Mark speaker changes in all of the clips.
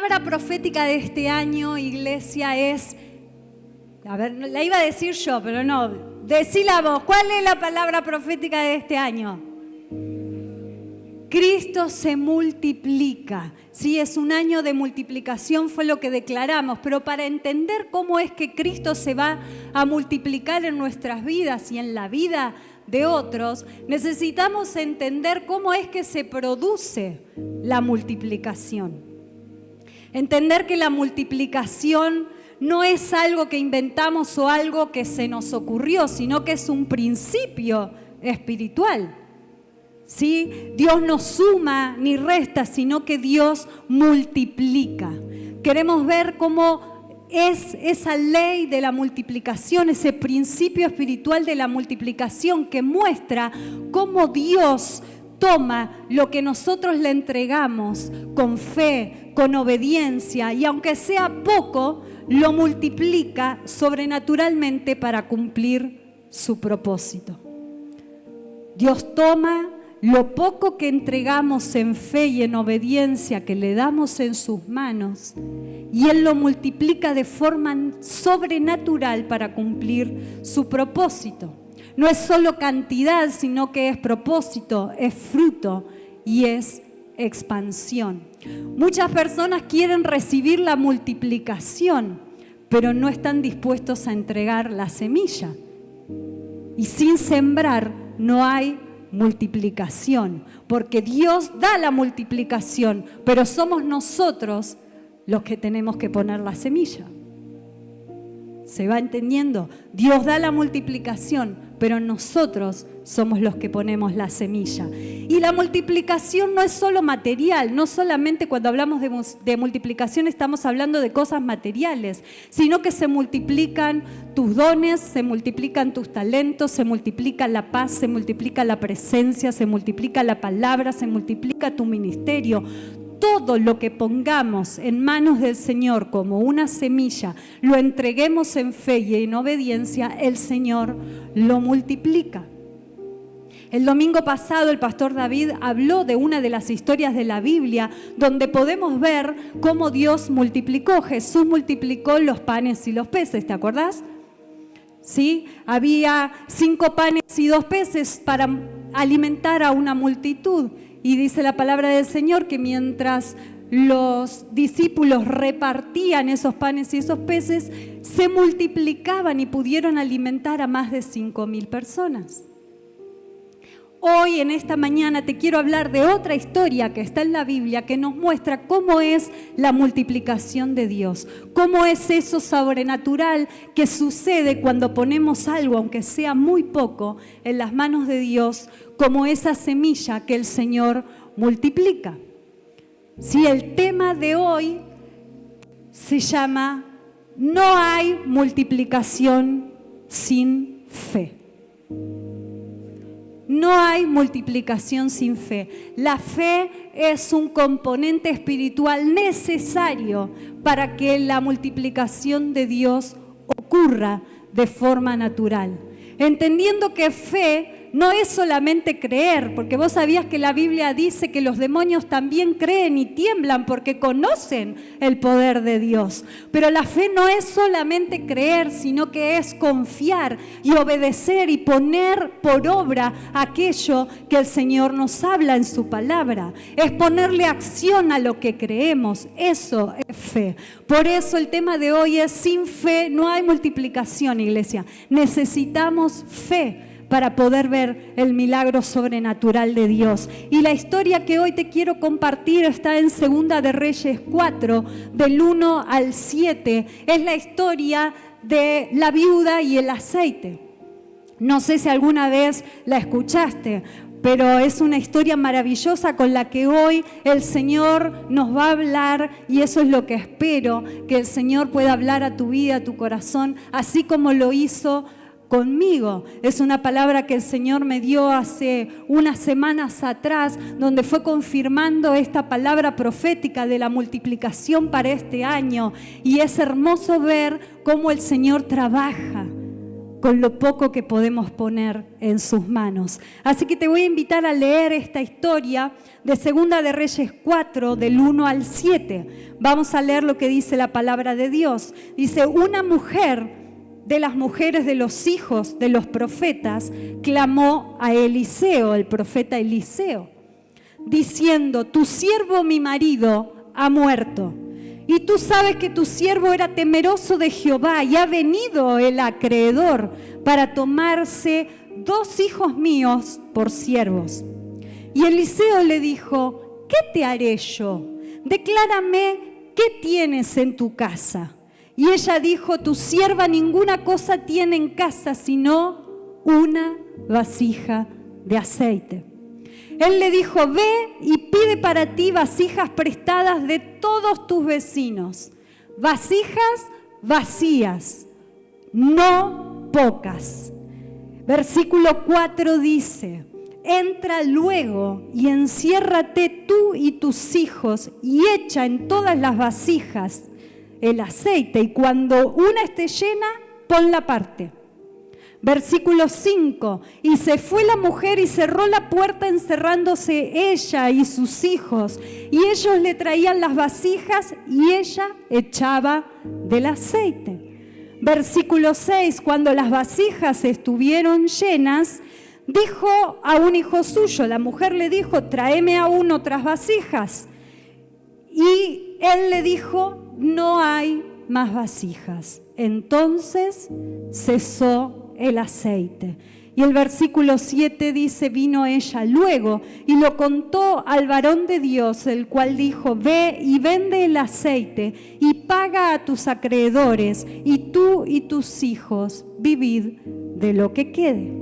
Speaker 1: palabra profética de este año, iglesia, es... A ver, la iba a decir yo, pero no. Decila vos, ¿cuál es la palabra profética de este año? Cristo se multiplica. Sí, es un año de multiplicación, fue lo que declaramos, pero para entender cómo es que Cristo se va a multiplicar en nuestras vidas y en la vida de otros, necesitamos entender cómo es que se produce la multiplicación. Entender que la multiplicación no es algo que inventamos o algo que se nos ocurrió, sino que es un principio espiritual. ¿Sí? Dios no suma ni resta, sino que Dios multiplica. Queremos ver cómo es esa ley de la multiplicación, ese principio espiritual de la multiplicación que muestra cómo Dios toma lo que nosotros le entregamos con fe, con obediencia, y aunque sea poco, lo multiplica sobrenaturalmente para cumplir su propósito. Dios toma lo poco que entregamos en fe y en obediencia que le damos en sus manos, y Él lo multiplica de forma sobrenatural para cumplir su propósito. No es solo cantidad, sino que es propósito, es fruto y es expansión. Muchas personas quieren recibir la multiplicación, pero no están dispuestos a entregar la semilla. Y sin sembrar no hay multiplicación, porque Dios da la multiplicación, pero somos nosotros los que tenemos que poner la semilla. ¿Se va entendiendo? Dios da la multiplicación, pero nosotros somos los que ponemos la semilla. Y la multiplicación no es solo material, no solamente cuando hablamos de multiplicación estamos hablando de cosas materiales, sino que se multiplican tus dones, se multiplican tus talentos, se multiplica la paz, se multiplica la presencia, se multiplica la palabra, se multiplica tu ministerio. Todo lo que pongamos en manos del Señor como una semilla, lo entreguemos en fe y en obediencia, el Señor lo multiplica. El domingo pasado el pastor David habló de una de las historias de la Biblia donde podemos ver cómo Dios multiplicó. Jesús multiplicó los panes y los peces, ¿te acordás? ¿Sí? Había 5 panes y 2 peces para alimentar a una multitud. Y dice la palabra del Señor que mientras los discípulos repartían esos panes y esos peces, se multiplicaban y pudieron alimentar a más de 5.000 personas. Hoy, en esta mañana, te quiero hablar de otra historia que está en la Biblia que nos muestra cómo es la multiplicación de Dios, cómo es eso sobrenatural que sucede cuando ponemos algo, aunque sea muy poco, en las manos de Dios, como esa semilla que el Señor multiplica. Sí, el tema de hoy se llama "No hay multiplicación sin fe". No hay multiplicación sin fe. La fe es un componente espiritual necesario para que la multiplicación de Dios ocurra de forma natural. Entendiendo que fe no es solamente creer, porque vos sabías que la Biblia dice que los demonios también creen y tiemblan porque conocen el poder de Dios. Pero la fe no es solamente creer, sino que es confiar y obedecer y poner por obra aquello que el Señor nos habla en su palabra. Es ponerle acción a lo que creemos. Eso es fe. Por eso el tema de hoy es: sin fe no hay multiplicación, iglesia. Necesitamos fe para poder ver el milagro sobrenatural de Dios. Y la historia que hoy te quiero compartir está en Segunda de Reyes 4, del 1 al 7. Es la historia de la viuda y el aceite. No sé si alguna vez la escuchaste, pero es una historia maravillosa con la que hoy el Señor nos va a hablar, y eso es lo que espero, que el Señor pueda hablar a tu vida, a tu corazón, así como lo hizo conmigo. Es una palabra que el Señor me dio hace unas semanas atrás, donde fue confirmando esta palabra profética de la multiplicación para este año. Y es hermoso ver cómo el Señor trabaja con lo poco que podemos poner en sus manos. Así que te voy a invitar a leer esta historia de Segunda de Reyes 4, del 1 al 7. Vamos a leer lo que dice la palabra de Dios. Dice, una mujer de las mujeres de los hijos de los profetas clamó a Eliseo, el profeta Eliseo, diciendo, tu siervo mi marido ha muerto. Y tú sabes que tu siervo era temeroso de Jehová y ha venido el acreedor para tomarse 2 hijos míos por siervos. Y Eliseo le dijo, ¿qué te haré yo? Declárame qué tienes en tu casa. Y ella dijo, tu sierva ninguna cosa tiene en casa sino una vasija de aceite. Él le dijo, ve y pide para ti vasijas prestadas de todos tus vecinos, vasijas vacías, no pocas. Versículo 4 dice, entra luego y enciérrate tú y tus hijos y echa en todas las vasijas el aceite y cuando una esté llena, ponla aparte. Versículo 5, y se fue la mujer y cerró la puerta encerrándose ella y sus hijos, y ellos le traían las vasijas y ella echaba del aceite. Versículo 6, cuando las vasijas estuvieron llenas, dijo a un hijo suyo, la mujer le dijo, tráeme aún otras vasijas. Y él le dijo, no hay más vasijas. Entonces cesó el aceite. Y el versículo 7 dice, vino ella luego y lo contó al varón de Dios, el cual dijo, ve y vende el aceite y paga a tus acreedores y tú y tus hijos vivid de lo que quede.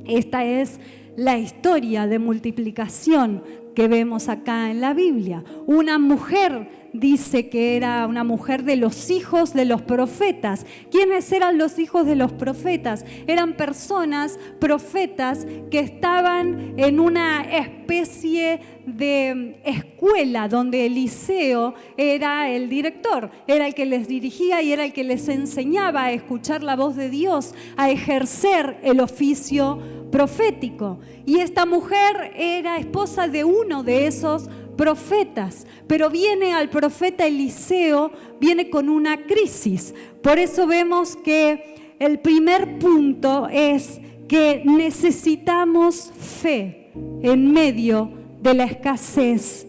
Speaker 1: Esta es la historia de multiplicación que vemos acá en la Biblia. Una mujer dice que era una mujer de los hijos de los profetas. ¿Quiénes eran los hijos de los profetas? Eran personas, profetas, que estaban en una especie de escuela donde Eliseo era el director, era el que les dirigía y era el que les enseñaba a escuchar la voz de Dios, a ejercer el oficio profético. Y esta mujer era esposa de uno de esos profetas, pero viene al profeta Eliseo, viene con una crisis. Por eso vemos que el primer punto es que necesitamos fe en medio de la escasez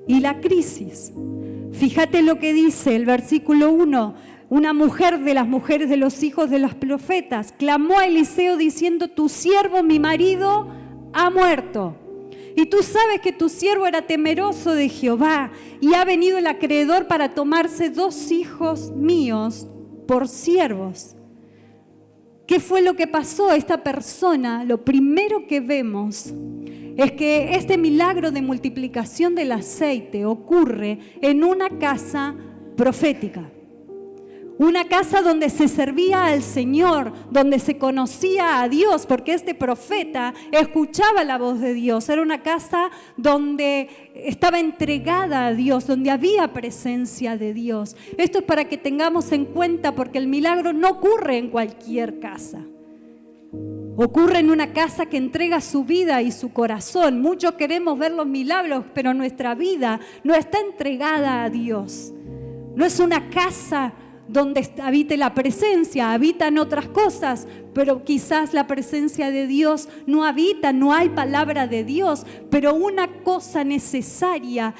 Speaker 1: y la crisis. Fíjate lo que dice el versículo 1. Una mujer de las mujeres de los hijos de los profetas clamó a Eliseo diciendo, tu siervo, mi marido, ha muerto. Y tú sabes que tu siervo era temeroso de Jehová y ha venido el acreedor para tomarse 2 hijos míos por siervos. ¿Qué fue lo que pasó? Esta persona, lo primero que vemos es que este milagro de multiplicación del aceite ocurre en una casa profética. Una casa donde se servía al Señor, donde se conocía a Dios, porque este profeta escuchaba la voz de Dios. Era una casa donde estaba entregada a Dios, donde había presencia de Dios. Esto es para que tengamos en cuenta, porque el milagro no ocurre en cualquier casa. Ocurre en una casa que entrega su vida y su corazón. Muchos queremos ver los milagros, pero nuestra vida no está entregada a Dios. No es una casa donde habite la presencia, habitan otras cosas, pero quizás la presencia de Dios no habita, no hay palabra de Dios, pero una cosa necesaria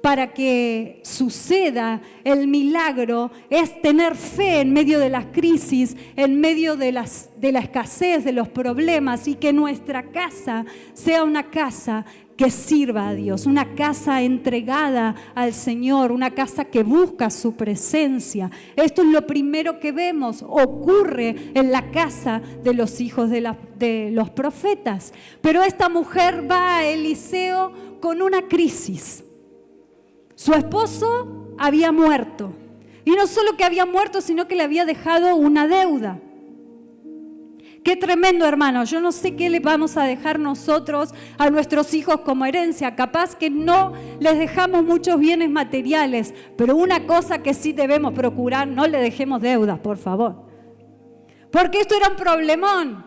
Speaker 1: para que suceda el milagro es tener fe en medio de las crisis, en medio de la escasez, de los problemas, y que nuestra casa sea una casa que sirva a Dios, una casa entregada al Señor, una casa que busca su presencia. Esto es lo primero que vemos, ocurre en la casa de los hijos de los profetas. Pero esta mujer va a Eliseo con una crisis. Su esposo había muerto, y no solo que había muerto, sino que le había dejado una deuda. Qué tremendo, hermano. Yo no sé qué le vamos a dejar nosotros a nuestros hijos como herencia. Capaz que no les dejamos muchos bienes materiales, pero una cosa que sí debemos procurar, no le dejemos deudas, por favor. porque esto era un problemón.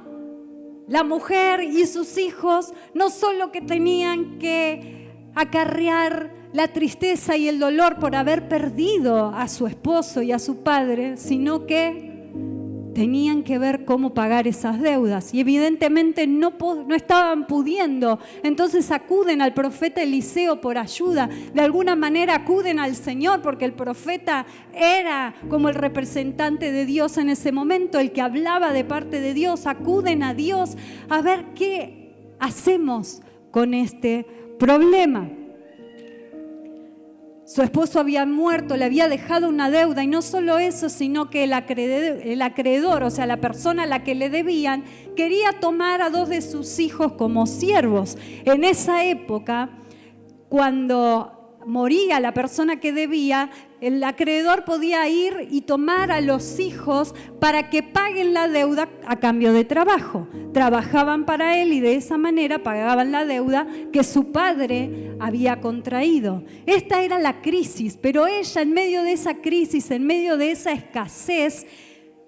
Speaker 1: La mujer y sus hijos no solo que tenían que acarrear la tristeza y el dolor por haber perdido a su esposo y a su padre, sino que tenían que ver cómo pagar esas deudas y evidentemente no estaban pudiendo. Entonces acuden al profeta Eliseo por ayuda. De alguna manera acuden al Señor porque el profeta era como el representante de Dios en ese momento, el que hablaba de parte de Dios. Acuden a Dios a ver qué hacemos con este problema. Su esposo había muerto, le había dejado una deuda y no solo eso, sino que el acreedor, o sea, la persona a la que le debían, quería tomar a 2 de sus hijos como siervos. En esa época, cuando moría la persona que debía, el acreedor podía ir y tomar a los hijos para que paguen la deuda a cambio de trabajo. Trabajaban para él y de esa manera pagaban la deuda que su padre había contraído. Esta era la crisis, pero ella en medio de esa crisis, en medio de esa escasez,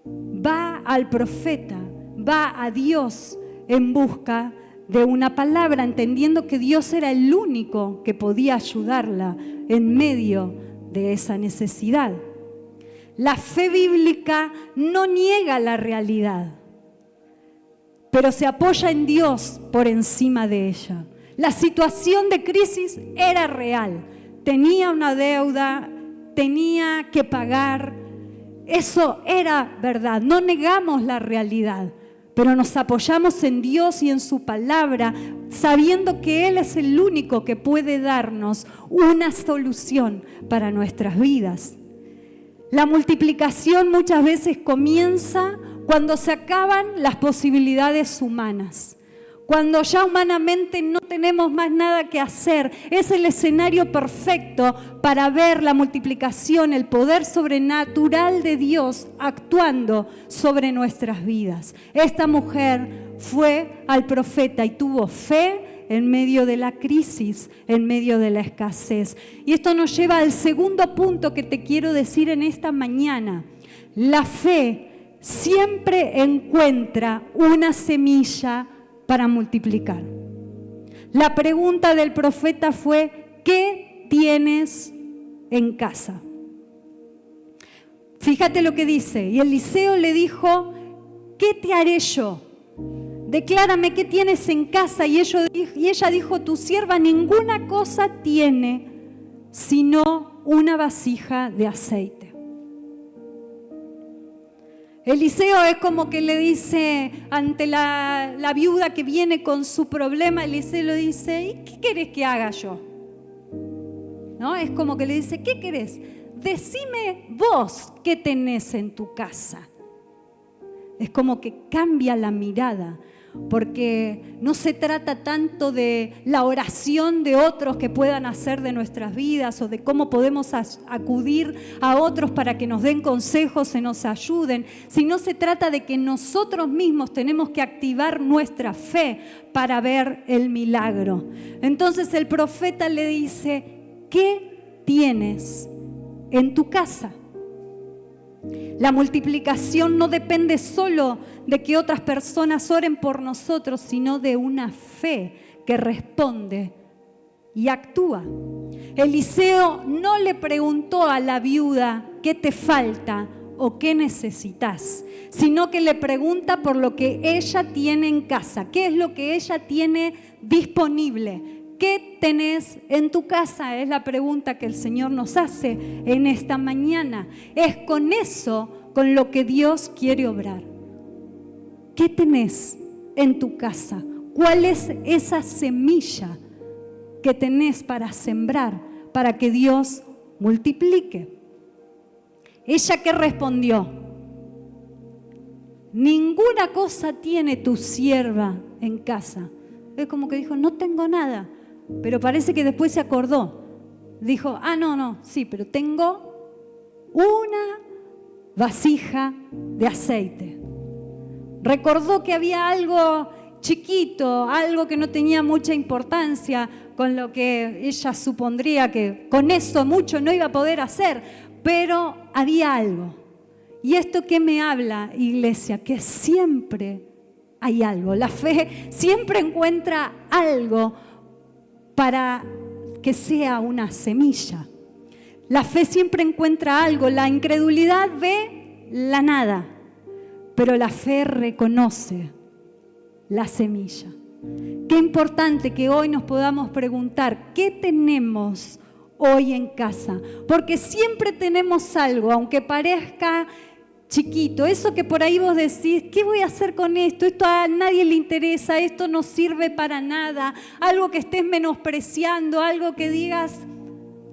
Speaker 1: va al profeta, va a Dios en busca de una palabra, entendiendo que Dios era el único que podía ayudarla en medio de esa necesidad. La fe bíblica no niega la realidad, pero se apoya en Dios por encima de ella. La situación de crisis era real, tenía una deuda, tenía que pagar, eso era verdad, no negamos la realidad. Pero nos apoyamos en Dios y en su palabra, sabiendo que Él es el único que puede darnos una solución para nuestras vidas. La multiplicación muchas veces comienza cuando se acaban las posibilidades humanas. Cuando ya humanamente no tenemos más nada que hacer, es el escenario perfecto para ver la multiplicación, el poder sobrenatural de Dios actuando sobre nuestras vidas. Esta mujer fue al profeta y tuvo fe en medio de la crisis, en medio de la escasez. Y esto nos lleva al segundo punto que te quiero decir en esta mañana. La fe siempre encuentra una semilla para multiplicar. La pregunta del profeta fue: ¿qué tienes en casa? Fíjate lo que dice. Y Eliseo le dijo: ¿qué te haré yo? Declárame qué tienes en casa. Y ella dijo: tu sierva ninguna cosa tiene sino una vasija de aceite. Eliseo es como que le dice ante la viuda que viene con su problema, Eliseo le dice: ¿y qué querés que haga yo? ¿No? Es como que le dice: ¿qué querés? Decime vos qué tenés en tu casa. Es como que cambia la mirada, porque no se trata tanto de la oración de otros que puedan hacer de nuestras vidas o de cómo podemos acudir a otros para que nos den consejos, se nos ayuden, sino se trata de que nosotros mismos tenemos que activar nuestra fe para ver el milagro. Entonces el profeta le dice: ¿qué tienes en tu casa? La multiplicación no depende solo de que otras personas oren por nosotros, sino de una fe que responde y actúa. Eliseo no le preguntó a la viuda: ¿qué te falta o qué necesitas? Sino que le pregunta por lo que ella tiene en casa. ¿Qué es lo que ella tiene disponible? ¿Qué tenés en tu casa? Es la pregunta que el Señor nos hace en esta mañana. Es con eso con lo que Dios quiere obrar. ¿Qué tenés en tu casa? ¿Cuál es esa semilla que tenés para sembrar, para que Dios multiplique? ¿Ella qué respondió? Ninguna cosa tiene tu sierva en casa. Es como que dijo: no tengo nada. Pero parece que después se acordó. Dijo: no, sí, pero tengo una vasija de aceite. Recordó que había algo chiquito, algo que no tenía mucha importancia, con lo que ella supondría que con eso mucho no iba a poder hacer, pero había algo. ¿Y esto qué me habla, iglesia? Que siempre hay algo. La fe siempre encuentra algo para que sea una semilla. La fe siempre encuentra algo. La incredulidad ve la nada, pero la fe reconoce la semilla. Qué importante que hoy nos podamos preguntar, ¿qué tenemos hoy en casa? Porque siempre tenemos algo, aunque parezca chiquito, eso que por ahí vos decís, ¿qué voy a hacer con esto? Esto a nadie le interesa, esto no sirve para nada, algo que estés menospreciando, algo que digas,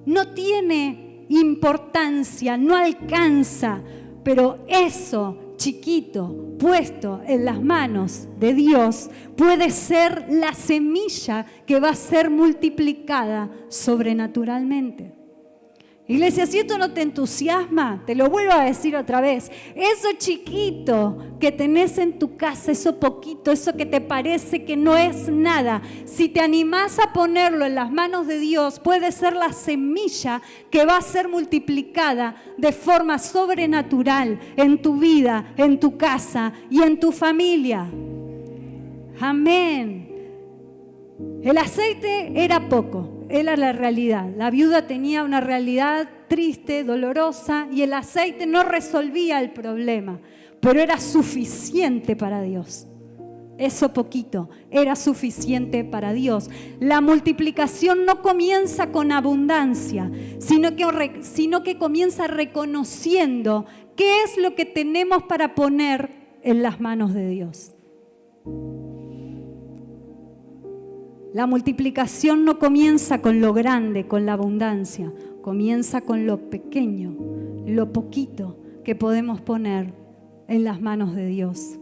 Speaker 1: no tiene importancia, no alcanza, pero eso chiquito, puesto en las manos de Dios, puede ser la semilla que va a ser multiplicada sobrenaturalmente. Iglesia, si esto no te entusiasma, te lo vuelvo a decir otra vez, eso chiquito que tenés en tu casa, eso poquito, eso que te parece que no es nada, si te animás a ponerlo en las manos de Dios, puede ser la semilla que va a ser multiplicada de forma sobrenatural en tu vida, en tu casa y en tu familia. Amén. El aceite era poco. Era la realidad. La viuda tenía una realidad triste, dolorosa, y el aceite no resolvía el problema, pero era suficiente para Dios. Eso poquito era suficiente para Dios. La multiplicación no comienza con abundancia, sino que comienza reconociendo qué es lo que tenemos para poner en las manos de Dios. La multiplicación no comienza con lo grande, con la abundancia, comienza con lo pequeño, lo poquito que podemos poner en las manos de Dios.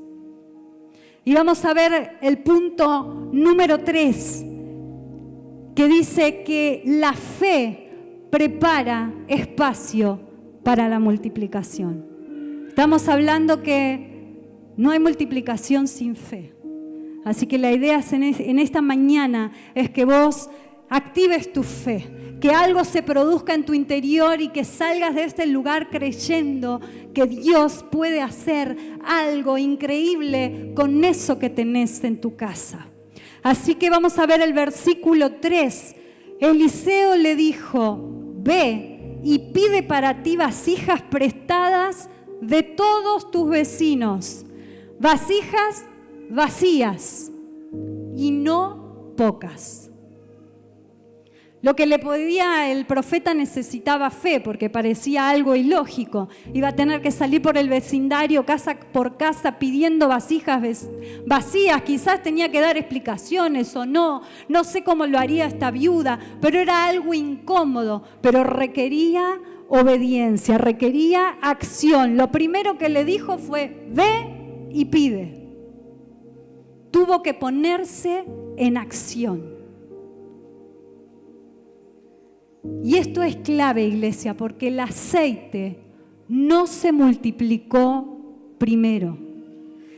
Speaker 1: Y vamos a ver el punto número 3, que dice que la fe prepara espacio para la multiplicación. Estamos hablando que no hay multiplicación sin fe. Así que la idea en esta mañana es que vos actives tu fe, que algo se produzca en tu interior y que salgas de este lugar creyendo que Dios puede hacer algo increíble con eso que tenés en tu casa. Así que vamos a ver el versículo 3. Eliseo le dijo, ve y pide para ti vasijas prestadas de todos tus vecinos, vasijas vacías y no pocas. Lo que le pedía el profeta necesitaba fe, porque parecía algo ilógico. Iba a tener que salir por el vecindario casa por casa pidiendo vasijas vacías. Quizás tenía que dar explicaciones o no sé cómo lo haría esta viuda, pero era algo incómodo, pero requería obediencia, requería acción. Lo primero que le dijo fue, ve y pide. Tuvo que ponerse en acción. Y esto es clave, iglesia, porque el aceite no se multiplicó primero,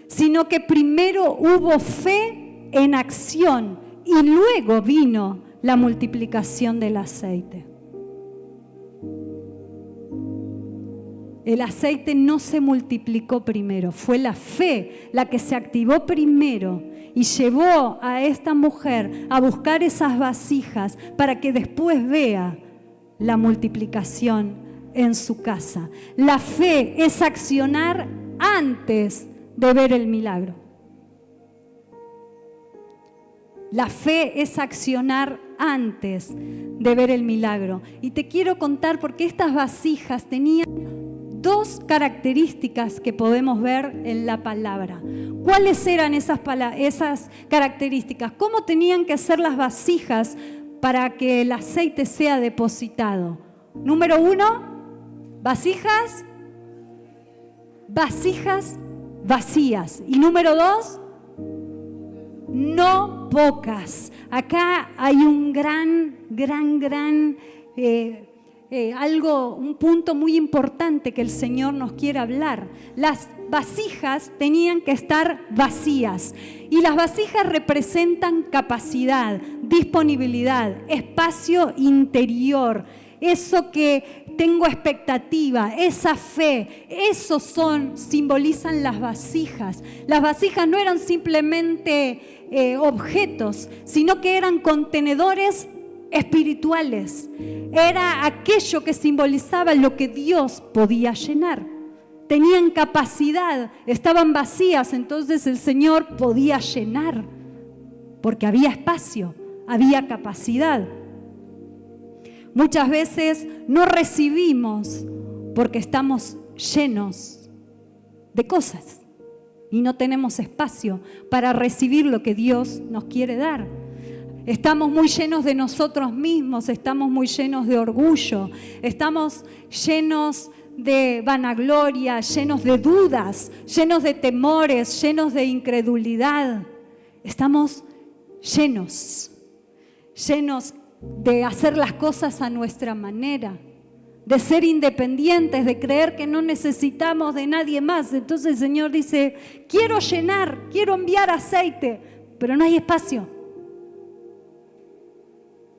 Speaker 1: sino que primero hubo fe en acción y luego vino la multiplicación del aceite. El aceite no se multiplicó primero, fue la fe la que se activó primero y llevó a esta mujer a buscar esas vasijas para que después vea la multiplicación en su casa. La fe es accionar antes de ver el milagro. La fe es accionar antes de ver el milagro. Y te quiero contar porque estas vasijas tenían dos características que podemos ver en la palabra. ¿Cuáles eran esas características? ¿Cómo tenían que ser las vasijas para que el aceite sea depositado? Número 1, vasijas vacías. Y número 2, no pocas. Acá hay un un punto muy importante que el Señor nos quiere hablar. Las vasijas tenían que estar vacías y las vasijas representan capacidad, disponibilidad, espacio interior, eso que tengo expectativa, esa fe, simbolizan las vasijas. Las vasijas no eran simplemente objetos, sino que eran contenedores espirituales. Era aquello que simbolizaba lo que Dios podía llenar. Tenían capacidad, estaban vacías, entonces el Señor podía llenar, porque había espacio, había capacidad. Muchas veces no recibimos porque estamos llenos de cosas y no tenemos espacio para recibir lo que Dios nos quiere dar. Estamos muy llenos de nosotros mismos, estamos muy llenos de orgullo, estamos llenos de vanagloria, llenos de dudas, llenos de temores, llenos de incredulidad. Estamos llenos de hacer las cosas a nuestra manera, de ser independientes, de creer que no necesitamos de nadie más. Entonces el Señor dice, quiero llenar, quiero enviar aceite, pero no hay espacio.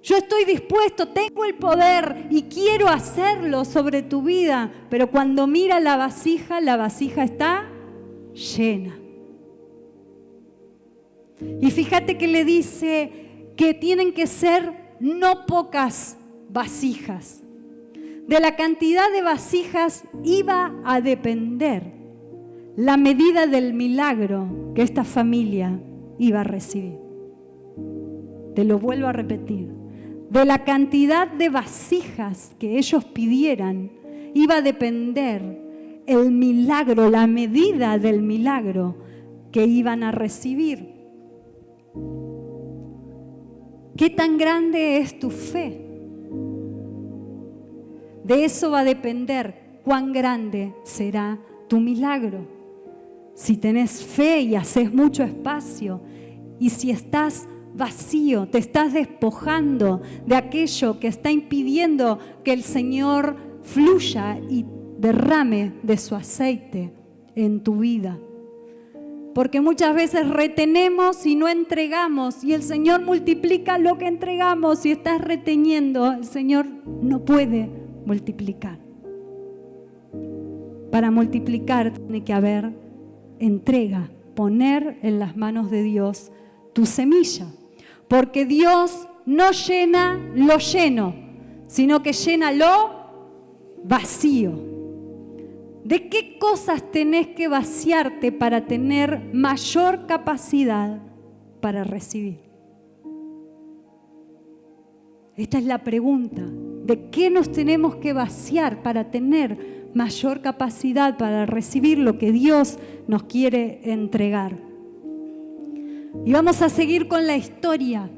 Speaker 1: Yo estoy dispuesto, tengo el poder y quiero hacerlo sobre tu vida, pero cuando mira la vasija está llena. Y fíjate que le dice que tienen que ser no pocas vasijas. De la cantidad de vasijas iba a depender la medida del milagro que esta familia iba a recibir. Te lo vuelvo a repetir. De la cantidad de vasijas que ellos pidieran iba a depender el milagro, la medida del milagro que iban a recibir. ¿Qué tan grande es tu fe? De eso va a depender cuán grande será tu milagro. Si tenés fe y haces mucho espacio, y si estás vacío, te estás despojando de aquello que está impidiendo que el Señor fluya y derrame de su aceite en tu vida. Porque muchas veces retenemos y no entregamos, y el Señor multiplica lo que entregamos. Si estás reteniendo, el Señor no puede multiplicar. Para multiplicar tiene que haber entrega, poner en las manos de Dios tu semilla. Porque Dios no llena lo lleno, sino que llena lo vacío. ¿De qué cosas tenés que vaciarte para tener mayor capacidad para recibir? Esta es la pregunta. ¿De qué nos tenemos que vaciar para tener mayor capacidad para recibir lo que Dios nos quiere entregar? Y vamos a seguir con la historia.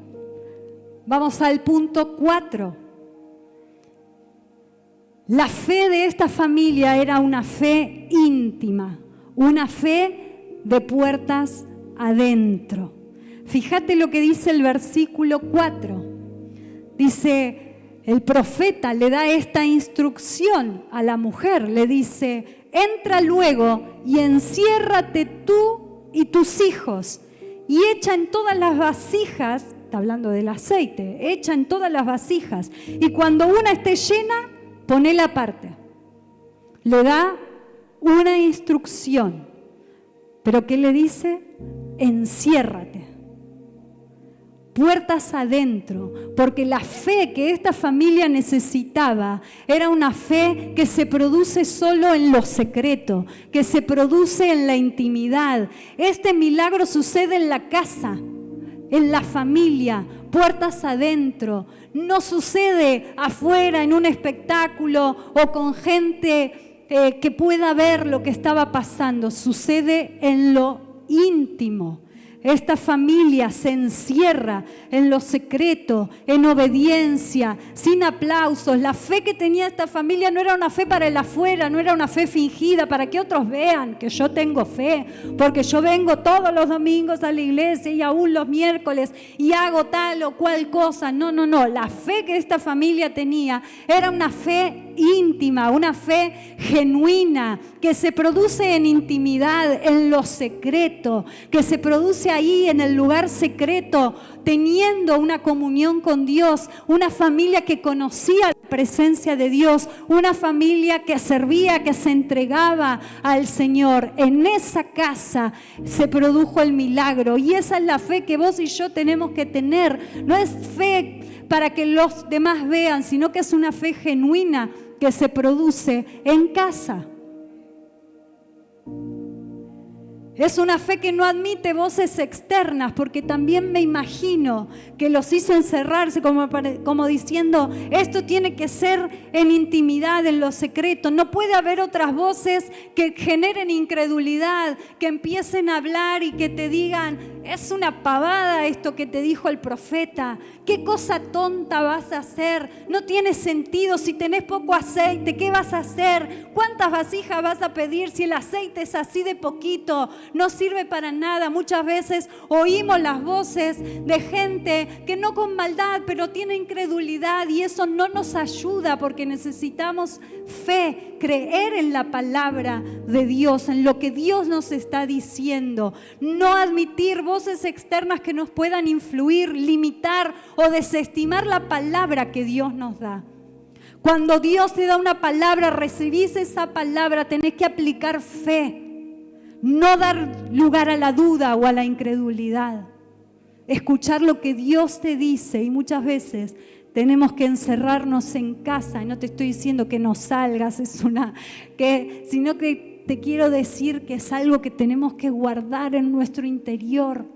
Speaker 1: Vamos al punto 4. La fe de esta familia era una fe íntima, una fe de puertas adentro. Fíjate lo que dice el versículo 4. Dice, el profeta le da esta instrucción a la mujer, le dice, entra luego y enciérrate tú y tus hijos y echa en todas las vasijas, está hablando del aceite, echa en todas las vasijas y cuando una esté llena, ponela aparte. Le da una instrucción, pero ¿qué le dice? Enciérrate. Puertas adentro, porque la fe que esta familia necesitaba era una fe que se produce solo en lo secreto, que se produce en la intimidad. Este milagro sucede en la casa, en la familia, puertas adentro. No sucede afuera en un espectáculo o con gente que pueda ver lo que estaba pasando. Sucede en lo íntimo. Esta familia se encierra en lo secreto, en obediencia, sin aplausos. La fe que tenía esta familia no era una fe para el afuera, no era una fe fingida para que otros vean que yo tengo fe, porque yo vengo todos los domingos a la iglesia y aún los miércoles y hago tal o cual cosa. No. La fe que esta familia tenía era una fe íntima, una fe genuina, que se produce en intimidad, en lo secreto, que se produce ahí en el lugar secreto, teniendo una comunión con Dios, una familia que conocía la presencia de Dios, una familia que servía, que se entregaba al Señor. En esa casa se produjo el milagro, y esa es la fe que vos y yo tenemos que tener. No es fe para que los demás vean, sino que es una fe genuina que se produce en casa. Es una fe que no admite voces externas, porque también me imagino que los hizo encerrarse como diciendo, esto tiene que ser en intimidad, en lo secreto. No puede haber otras voces que generen incredulidad, que empiecen a hablar y que te digan, es una pavada esto que te dijo el profeta. ¿Qué cosa tonta vas a hacer? No tiene sentido. Si tenés poco aceite, ¿qué vas a hacer? ¿Cuántas vasijas vas a pedir si el aceite es así de poquito? No sirve para nada. Muchas veces oímos las voces de gente que no con maldad, pero tiene incredulidad, y eso no nos ayuda, porque necesitamos fe, creer en la palabra de Dios, en lo que Dios nos está diciendo. No admitir voces externas que nos puedan influir, limitar o desestimar la palabra que Dios nos da. Cuando Dios te da una palabra, recibís esa palabra, tenés que aplicar fe. No dar lugar a la duda o a la incredulidad. Escuchar lo que Dios te dice, y muchas veces tenemos que encerrarnos en casa. Y no te estoy diciendo que no salgas, sino que te quiero decir que es algo que tenemos que guardar en nuestro interior,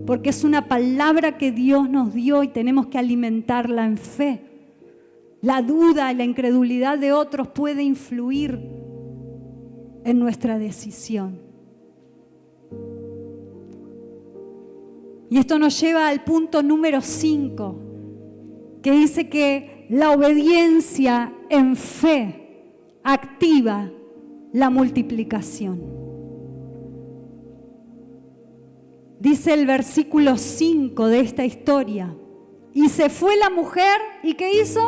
Speaker 1: porque es una palabra que Dios nos dio y tenemos que alimentarla en fe. La duda y la incredulidad de otros puede influir en nuestra decisión. Y esto nos lleva al punto número 5, que dice que la obediencia en fe activa la multiplicación. Dice el versículo 5 de esta historia: y se fue la mujer, ¿y qué hizo?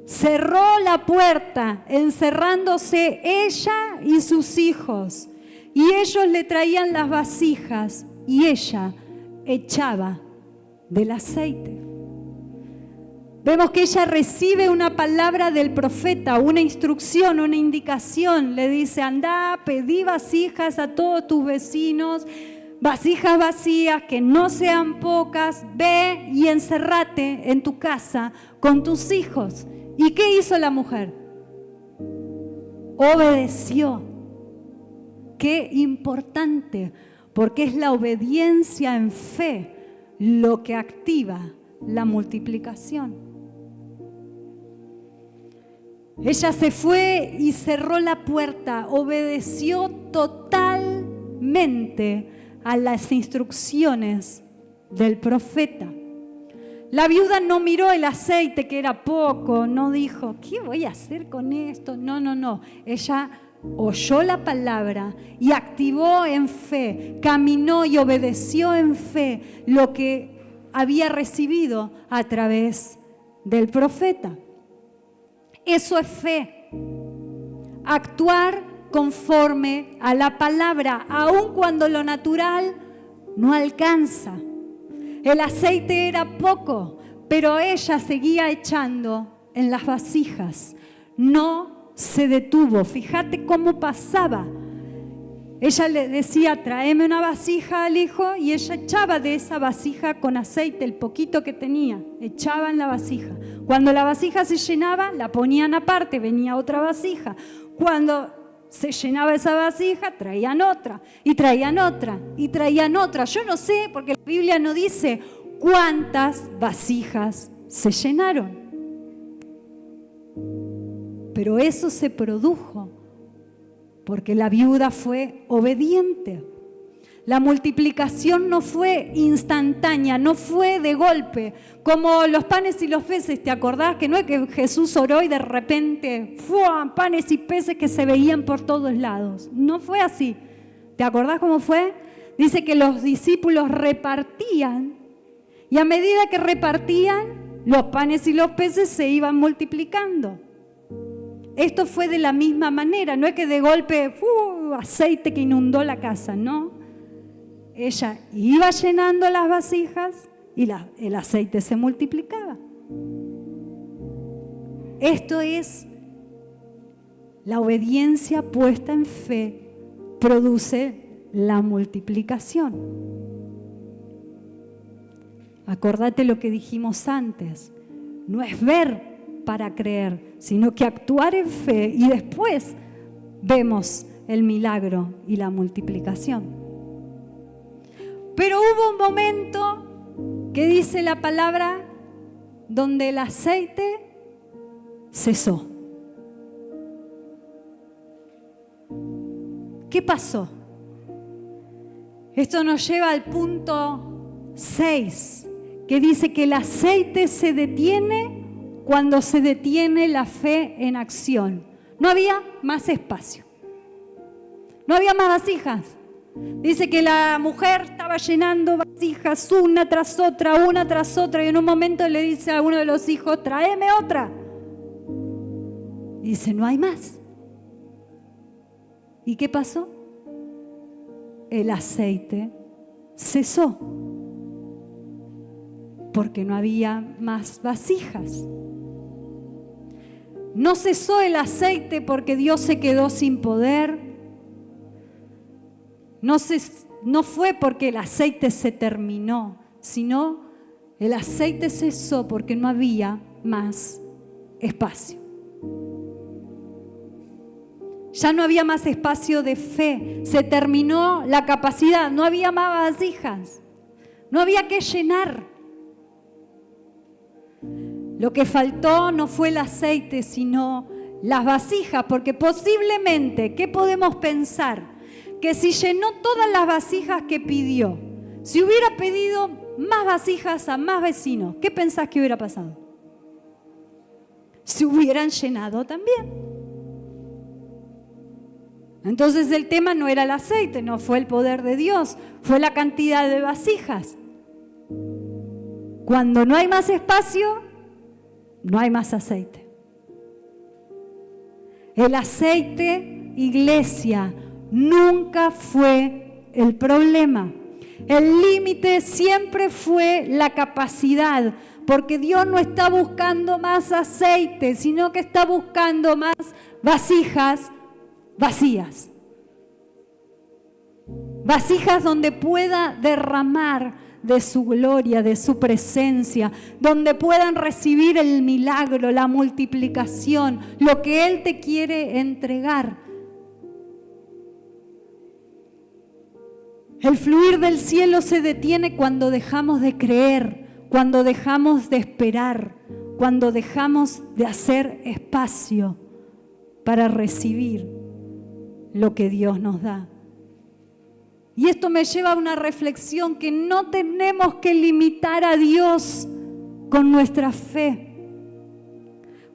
Speaker 1: Cerró la puerta, encerrándose ella y sus hijos, y ellos le traían las vasijas, y ella echaba del aceite. Vemos que ella recibe una palabra del profeta, una instrucción, una indicación. Le dice: anda, pedí vasijas a todos tus vecinos, vasijas vacías, que no sean pocas, ve y encerrate en tu casa con tus hijos. ¿Y qué hizo la mujer? Obedeció. Qué importante, porque es la obediencia en fe lo que activa la multiplicación. Ella se fue y cerró la puerta, obedeció totalmente a las instrucciones del profeta. La viuda no miró el aceite, que era poco, no dijo, ¿qué voy a hacer con esto? No. Ella oyó la palabra y activó en fe, caminó y obedeció en fe lo que había recibido a través del profeta. Eso es fe. Actuar conforme a la palabra, aun cuando lo natural no alcanza. El aceite era poco, pero ella seguía echando en las vasijas. No se detuvo. Fíjate cómo pasaba. Ella le decía, tráeme una vasija al hijo, y ella echaba de esa vasija con aceite, el poquito que tenía, echaba en la vasija. Cuando la vasija se llenaba, la ponían aparte, venía otra vasija. Cuando se llenaba esa vasija, traían otra, y traían otra, y traían otra. Yo no sé, porque la Biblia no dice cuántas vasijas se llenaron. Pero eso se produjo porque la viuda fue obediente. La multiplicación no fue instantánea, no fue de golpe, como los panes y los peces. ¿Te acordás que no es que Jesús oró y de repente ¡fua! Panes y peces que se veían por todos lados? No fue así. ¿Te acordás cómo fue? Dice que los discípulos repartían, y a medida que repartían, los panes y los peces se iban multiplicando. Esto fue de la misma manera, no es que de golpe aceite que inundó la casa, no. Ella iba llenando las vasijas y el aceite se multiplicaba. Esto es la obediencia puesta en fe, produce la multiplicación. Acordate lo que dijimos antes, no es ver para creer, sino que actuar en fe y después vemos el milagro y la multiplicación. Pero hubo un momento que dice la palabra donde el aceite cesó. ¿Qué pasó? Esto nos lleva al punto 6, que dice que el aceite se detiene cuando se detiene la fe en acción. No había más espacio. No había más vasijas. Dice que la mujer estaba llenando vasijas una tras otra, y en un momento le dice a uno de los hijos, tráeme otra. Y dice, no hay más. ¿Y qué pasó? El aceite cesó, porque no había más vasijas. No cesó el aceite porque Dios se quedó sin poder. No fue porque el aceite se terminó, sino el aceite cesó porque no había más espacio. Ya no había más espacio de fe, se terminó la capacidad, no había más vasijas, no había que llenar. Lo que faltó no fue el aceite, sino las vasijas, porque posiblemente, ¿qué podemos pensar? Que si llenó todas las vasijas que pidió, si hubiera pedido más vasijas a más vecinos, ¿qué pensás que hubiera pasado? Se hubieran llenado también. Entonces el tema no era el aceite, no fue el poder de Dios, fue la cantidad de vasijas. Cuando no hay más espacio, no hay más aceite. El aceite, iglesia, nunca fue el problema. El límite siempre fue la capacidad, porque Dios no está buscando más aceite, sino que está buscando más vasijas vacías. Vasijas donde pueda derramar de su gloria, de su presencia, donde puedan recibir el milagro, la multiplicación, lo que Él te quiere entregar. El fluir del cielo se detiene cuando dejamos de creer, cuando dejamos de esperar, cuando dejamos de hacer espacio para recibir lo que Dios nos da. Y esto me lleva a una reflexión que no tenemos que limitar a Dios con nuestra fe.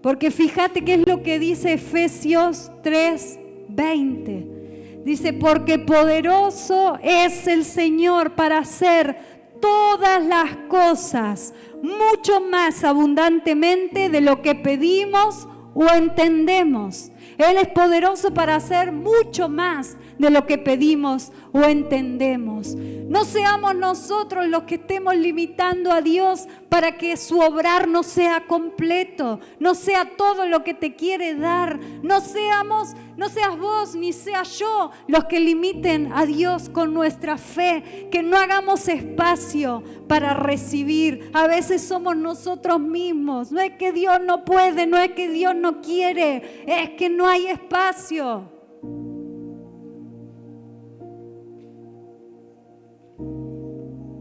Speaker 1: Porque fíjate qué es lo que dice Efesios 3:20. Dice, porque poderoso es el Señor para hacer todas las cosas, mucho más abundantemente de lo que pedimos o entendemos. Él es poderoso para hacer mucho más de lo que pedimos o entendemos. No seamos nosotros los que estemos limitando a Dios para que su obrar no sea completo, no sea todo lo que te quiere dar. No seas vos ni sea yo los que limiten a Dios con nuestra fe, que no hagamos espacio para recibir. A veces somos nosotros mismos. No es que Dios no puede, no es que Dios no quiere, es que no hay espacio.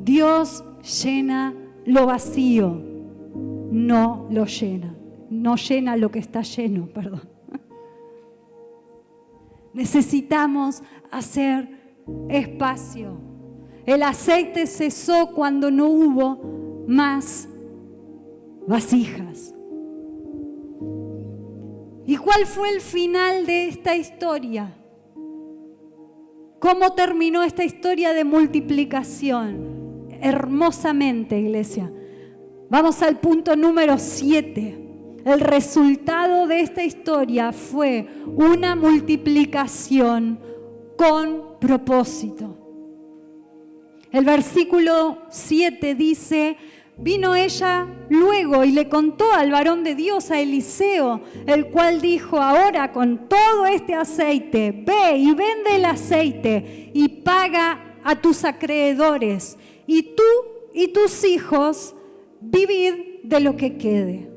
Speaker 1: Dios llena lo vacío, no lo llena. No llena lo que está lleno, perdón. Necesitamos hacer espacio. El aceite cesó cuando no hubo más vasijas. ¿Y cuál fue el final de esta historia? ¿Cómo terminó esta historia de multiplicación? Hermosamente, iglesia. Vamos al punto número 7. El resultado de esta historia fue una multiplicación con propósito. El versículo 7 dice, Vino ella luego y le contó al varón de Dios, a Eliseo, el cual dijo: ahora con todo este aceite, ve y vende el aceite y paga a tus acreedores, y tú y tus hijos vivid de lo que quede.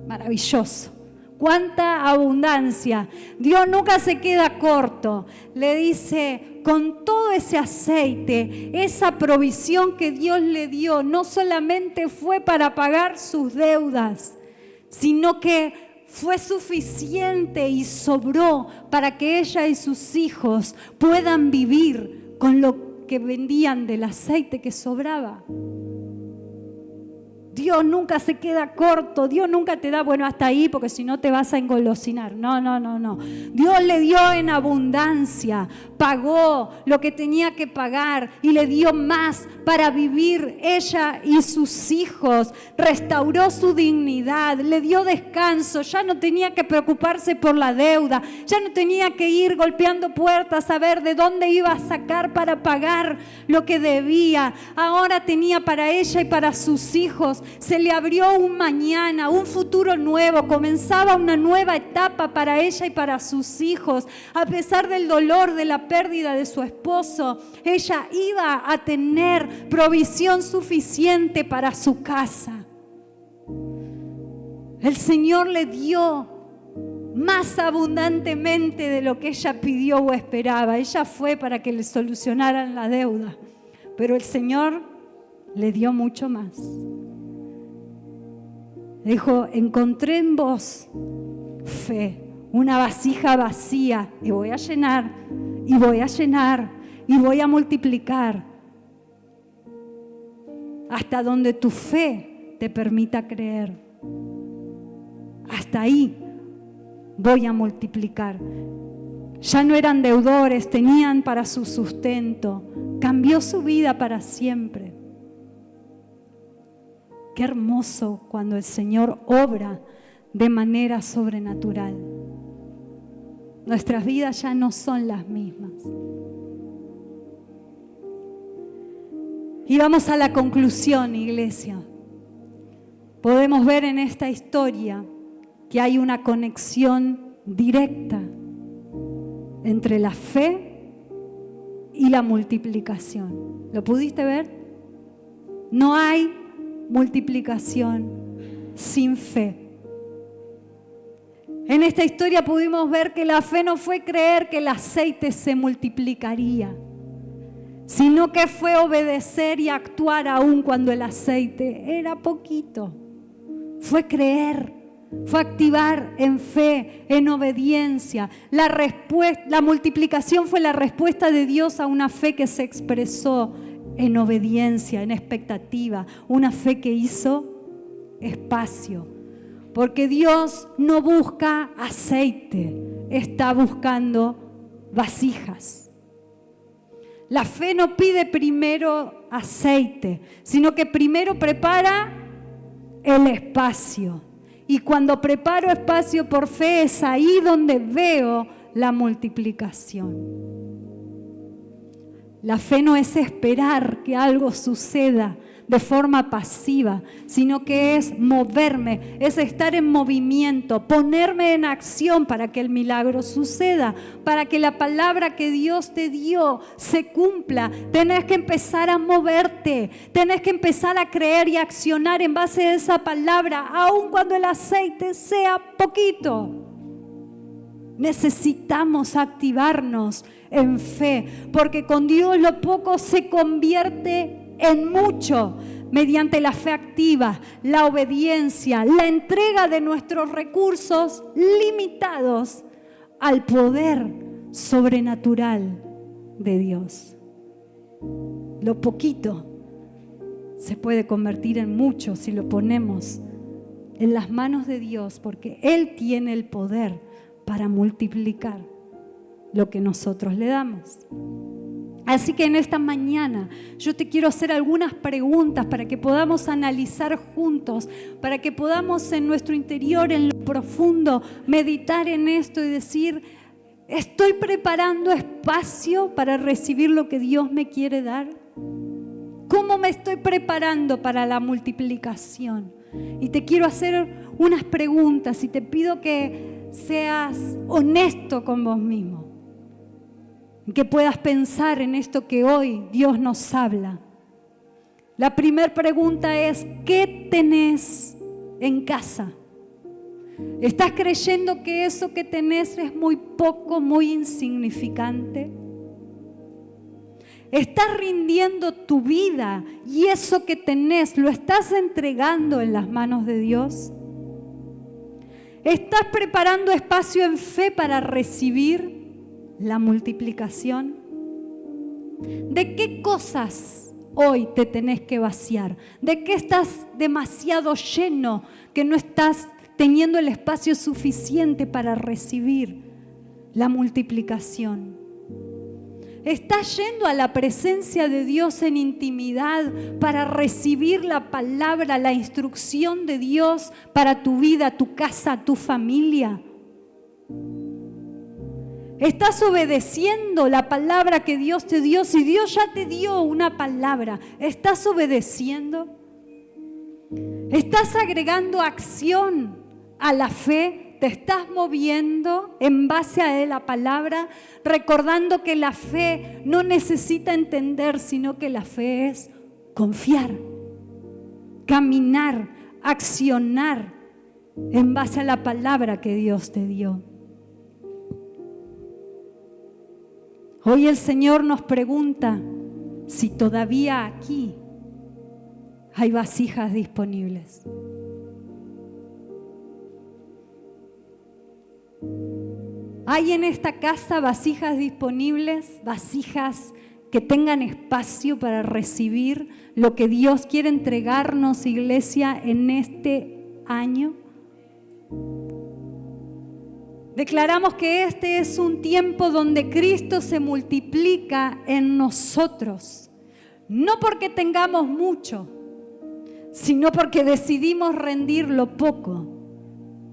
Speaker 1: Maravilloso. Cuánta abundancia. Dios nunca se queda corto. Le dice, con todo ese aceite, esa provisión que Dios le dio, no solamente fue para pagar sus deudas, sino que fue suficiente y sobró para que ella y sus hijos puedan vivir con lo que vendían del aceite que sobraba. Dios nunca se queda corto, Dios nunca te da, bueno, hasta ahí, porque si no te vas a engolosinar. No. Dios le dio en abundancia, pagó lo que tenía que pagar y le dio más para vivir ella y sus hijos. Restauró su dignidad, le dio descanso, ya no tenía que preocuparse por la deuda, ya no tenía que ir golpeando puertas a ver de dónde iba a sacar para pagar lo que debía. Ahora tenía para ella y para sus hijos. Se le abrió un mañana, un futuro nuevo, comenzaba una nueva etapa para ella y para sus hijos. A pesar del dolor de la pérdida de su esposo, ella iba a tener provisión suficiente para su casa. El Señor le dio más abundantemente de lo que ella pidió o esperaba. Ella fue para que le solucionaran la deuda, pero el Señor le dio mucho más. Dijo: encontré en vos fe, una vasija vacía, y voy a llenar, y voy a llenar, y voy a multiplicar hasta donde tu fe te permita creer. Hasta ahí voy a multiplicar. Ya no eran deudores, tenían para su sustento. Cambió su vida para siempre. Qué hermoso cuando el Señor obra de manera sobrenatural. Nuestras vidas ya no son las mismas. Y vamos a la conclusión, iglesia. Podemos ver en esta historia que hay una conexión directa entre la fe y la multiplicación. ¿Lo pudiste ver? No hay multiplicación sin fe. En esta historia pudimos ver que la fe no fue creer que el aceite se multiplicaría, sino que fue obedecer y actuar aún cuando el aceite era poquito. Fue creer, fue activar en fe, en obediencia. La multiplicación fue la respuesta de Dios a una fe que se expresó en obediencia, en expectativa, una fe que hizo espacio. Porque Dios no busca aceite, está buscando vasijas. La fe no pide primero aceite, sino que primero prepara el espacio. Y cuando preparo espacio por fe, es ahí donde veo la multiplicación. La fe no es esperar que algo suceda de forma pasiva, sino que es moverme, es estar en movimiento, ponerme en acción para que el milagro suceda, para que la palabra que Dios te dio se cumpla. Tenés que empezar a moverte, tenés que empezar a creer y accionar en base a esa palabra, aun cuando el aceite sea poquito. Necesitamos activarnos en fe, porque con Dios lo poco se convierte en mucho mediante la fe activa, la obediencia, la entrega de nuestros recursos limitados al poder sobrenatural de Dios. Lo poquito se puede convertir en mucho si lo ponemos en las manos de Dios, porque Él tiene el poder para multiplicar lo que nosotros le damos. Así que en esta mañana yo te quiero hacer algunas preguntas para que podamos analizar juntos, para que podamos en nuestro interior, en lo profundo, meditar en esto y decir: ¿estoy preparando espacio para recibir lo que Dios me quiere dar? ¿Cómo me estoy preparando para la multiplicación? Y te quiero hacer unas preguntas y te pido que seas honesto con vos mismo. Que puedas pensar en esto que hoy Dios nos habla. La primera pregunta es, ¿qué tenés en casa? ¿Estás creyendo que eso que tenés es muy poco, muy insignificante? ¿Estás rindiendo tu vida y eso que tenés lo estás entregando en las manos de Dios? ¿Estás preparando espacio en fe para recibir la multiplicación? ¿De qué cosas hoy te tenés que vaciar? ¿De qué estás demasiado lleno que no estás teniendo el espacio suficiente para recibir la multiplicación? ¿Estás yendo a la presencia de Dios en intimidad para recibir la palabra, la instrucción de Dios para tu vida, tu casa, tu familia? ¿Estás obedeciendo la palabra que Dios te dio? Si Dios ya te dio una palabra, ¿estás obedeciendo? ¿Estás agregando acción a la fe? ¿Te estás moviendo en base a la palabra? Recordando que la fe no necesita entender, sino que la fe es confiar, caminar, accionar en base a la palabra que Dios te dio. Hoy el Señor nos pregunta si todavía aquí hay vasijas disponibles. ¿Hay en esta casa vasijas disponibles? Vasijas que tengan espacio para recibir lo que Dios quiere entregarnos, iglesia, en este año. Declaramos que este es un tiempo donde Cristo se multiplica en nosotros, no porque tengamos mucho, sino porque decidimos rendir lo poco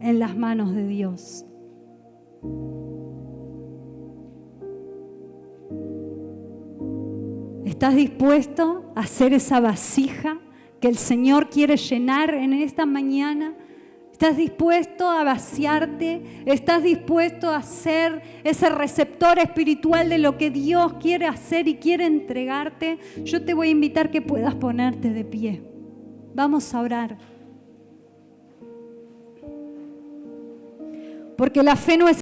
Speaker 1: en las manos de Dios. ¿Estás dispuesto a ser esa vasija que el Señor quiere llenar en esta mañana? ¿Estás dispuesto a vaciarte? ¿Estás dispuesto a ser ese receptor espiritual de lo que Dios quiere hacer y quiere entregarte? Yo te voy a invitar que puedas ponerte de pie. Vamos a orar. Porque la fe no es